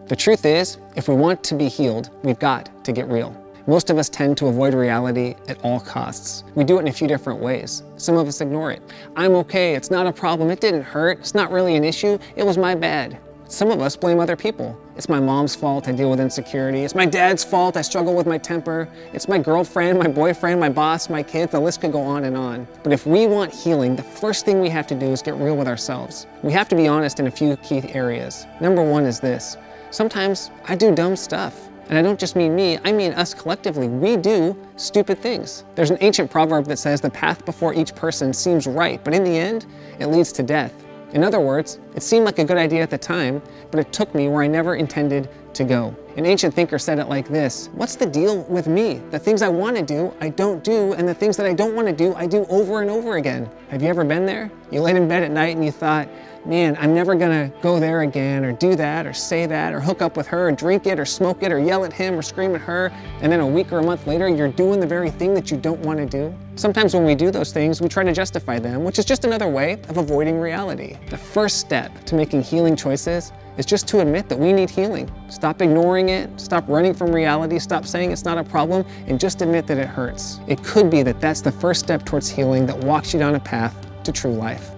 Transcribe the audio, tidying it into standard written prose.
The truth is, if we want to be healed, we've got to get real. Most of us tend to avoid reality at all costs. We do it in a few different ways. Some of us ignore it. I'm okay, it's not a problem, it didn't hurt, it's not really an issue, it was my bad. Some of us blame other people. It's my mom's fault I deal with insecurity. It's my dad's fault I struggle with my temper. It's my girlfriend, my boyfriend, my boss, my kids, the list could go on and on. But if we want healing, the first thing we have to do is get real with ourselves. We have to be honest in a few key areas. Number one is this. Sometimes I do dumb stuff. And I don't just mean me, I mean us collectively. We do stupid things. There's an ancient proverb that says the path before each person seems right, but in the end, it leads to death. In other words, it seemed like a good idea at the time, but it took me where I never intended to go. An ancient thinker said it like this: what's the deal with me? The things I want to do, I don't do, and the things that I don't want to do, I do over and over again. Have you ever been there? You laid in bed at night and you thought, man, I'm never gonna go there again, or do that, or say that, or hook up with her, or drink it, or smoke it, or yell at him, or scream at her, and then a week or a month later, you're doing the very thing that you don't want to do? Sometimes when we do those things, we try to justify them, which is just another way of avoiding reality. The first step to making healing choices is just to admit that we need healing. Stop ignoring it, stop running from reality, stop saying it's not a problem, and just admit that it hurts. It could be that that's the first step towards healing that walks you down a path to true life.